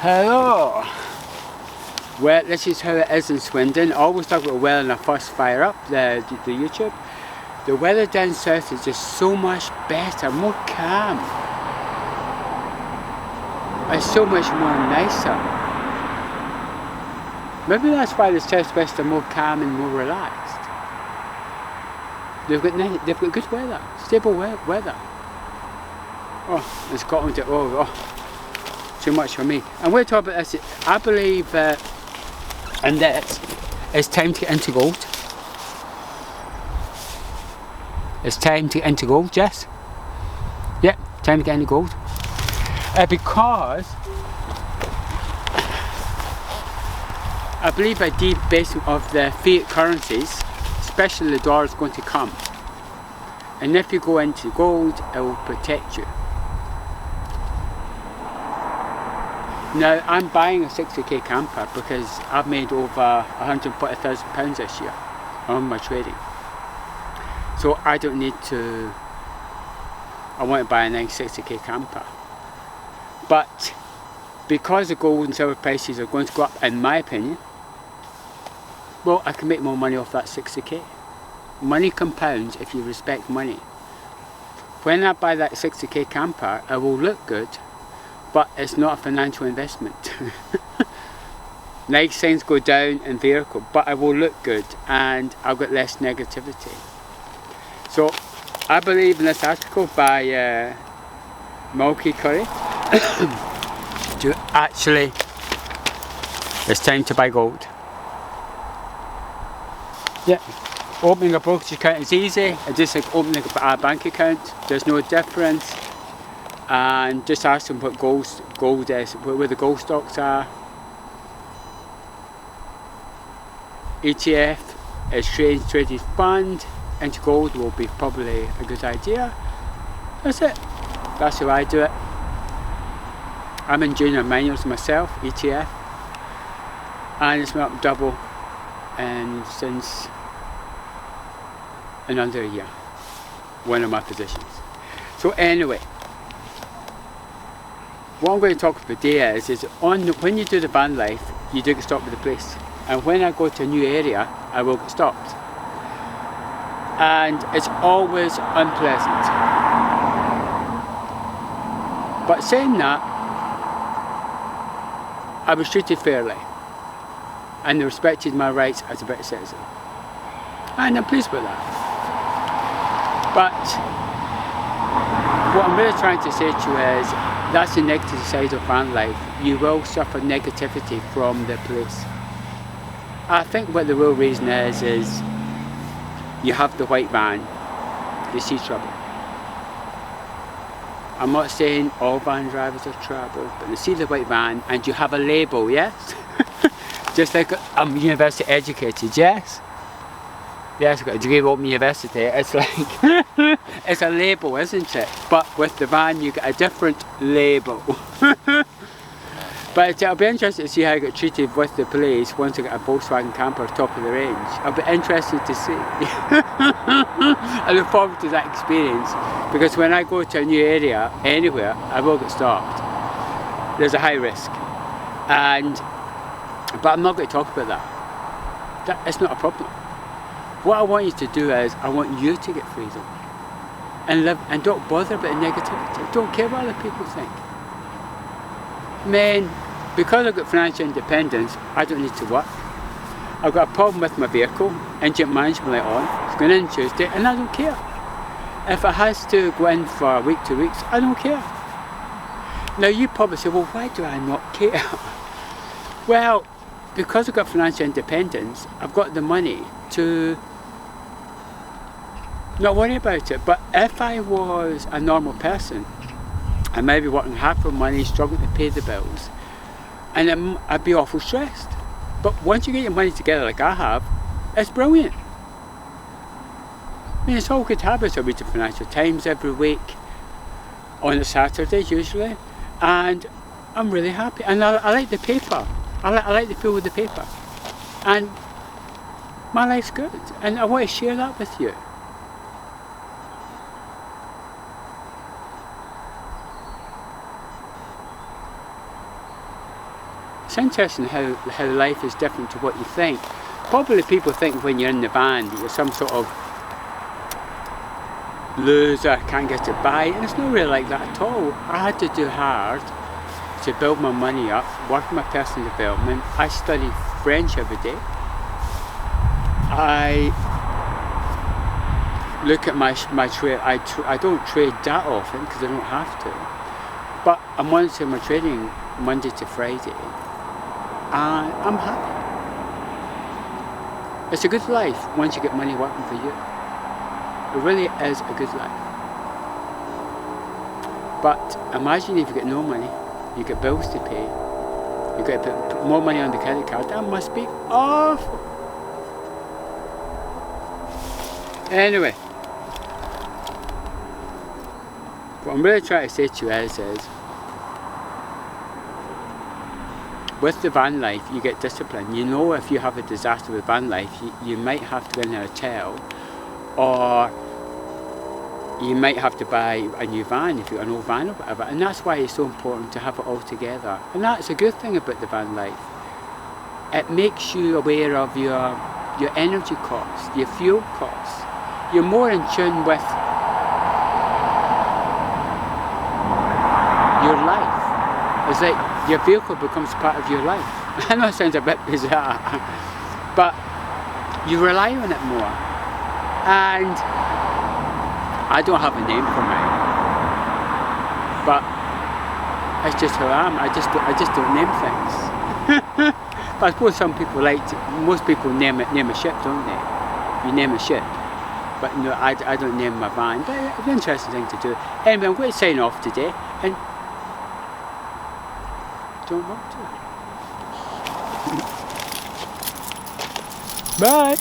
Hello! Well, this is how it is in Swindon. I always talk about the weather when I first fire up the YouTube. The weather down south is just so much better, more calm. It's so much more nicer. Maybe that's why the southwest are more calm and more relaxed. They've got good weather, stable weather. Oh, in Scotland, too much for me. I'm going to talk about this. I believe and that it's time to get into gold. It's time to get into gold, Jess? Yeah, time to get into gold. Because I believe a debasement of the fiat currencies, especially the dollar, is going to come. And if you go into gold, it will protect you. Now, I'm buying a 60k camper because I've made over £140,000 this year on my trading. So I don't need to, I want to buy a nice 60k camper. But because the gold and silver prices are going to go up, in my opinion, well, I can make more money off that 60k. Money compounds if you respect money. When I buy that 60k camper, it will look good, but it's not a financial investment. Nice things go down in vehicle, but it will look good and I'll get less negativity. So I believe in this article by Mulkey Curry to actually, it's time to buy gold. Yeah, opening a brokerage account is easy. It's just like opening a bank account. There's no difference. And just ask them what gold is, where the gold stocks are. ETF is traded fund into gold will be probably a good idea. That's it. That's how I do it. I'm in junior minors myself, ETF, and it's went up double and since in under a year, one of my positions. So anyway, what I'm going to talk about today is when you do the van life, you do get stopped with the police. And when I go to a new area, I will get stopped. And it's always unpleasant. But saying that, I was treated fairly. And they respected my rights as a British citizen. And I'm pleased with that. But what I'm really trying to say to you is, that's the negative side of van life. You will suffer negativity from the police. I think what the real reason is you have the white van, you see trouble. I'm not saying all van drivers are trouble, but you see the white van and you have a label, yes? Just like I'm university educated, yes? Yes, I've got a degree at Open University. It's like, it's a label, isn't it? But with the van you get a different label. But I'll be interested to see how I get treated with the police once I get a Volkswagen camper top of the range. I'll be interested to see. I look forward to that experience because when I go to a new area, anywhere, I will get stopped. There's a high risk. But I'm not going to talk about that. It's not a problem. What I want you to do is, I want you to get freedom. And live, and don't bother about the negativity. Don't care what other people think. Man, because I've got financial independence, I don't need to work. I've got a problem with my vehicle, engine management light on, it's going in Tuesday, and I don't care. If it has to go in for a week, 2 weeks, I don't care. Now you probably say, well, why do I not care? Well, because I've got financial independence, I've got the money to not worry about it. But if I was a normal person, I might be working hard for money, struggling to pay the bills, and I'd be awful stressed. But once you get your money together like I have, it's brilliant. I mean, it's all good habits. I read the Financial Times every week, on a Saturday usually, and I'm really happy. And I like the paper. I like the feel of the paper. And my life's good, and I want to share that with you. it's interesting how life is different to what you think. Probably people think when you're in the van that you're some sort of loser, can't get it by, and it's not really like that at all. I had to do hard to build my money up, work on my personal development. I study French every day. I look at my trade. I don't trade that often because I don't have to, but I'm monitoring my trading Monday to Friday, and I'm happy. It's a good life once you get money working for you. It really is a good life. But imagine if you get no money, you get bills to pay, you get put more money on the credit card. That must be awful. Anyway, what I'm really trying to say to you is with the van life, you get discipline. You know, if you have a disaster with van life, you might have to go in a hotel, or you might have to buy a new van if you've got an old van or whatever. And that's why it's so important to have it all together. And that's a good thing about the van life. It makes you aware of your energy costs, your fuel costs. You're more in tune with your life. It's like your vehicle becomes part of your life. I know it sounds a bit bizarre, but you rely on it more. And I don't have a name for mine, but it's just who I am. I just don't name things. But I suppose some people most people name a ship, don't they? You name a ship. But no, I don't name my van. But it's an interesting thing to do. Anyway, I'm going to sign off today, and don't want to. Bye.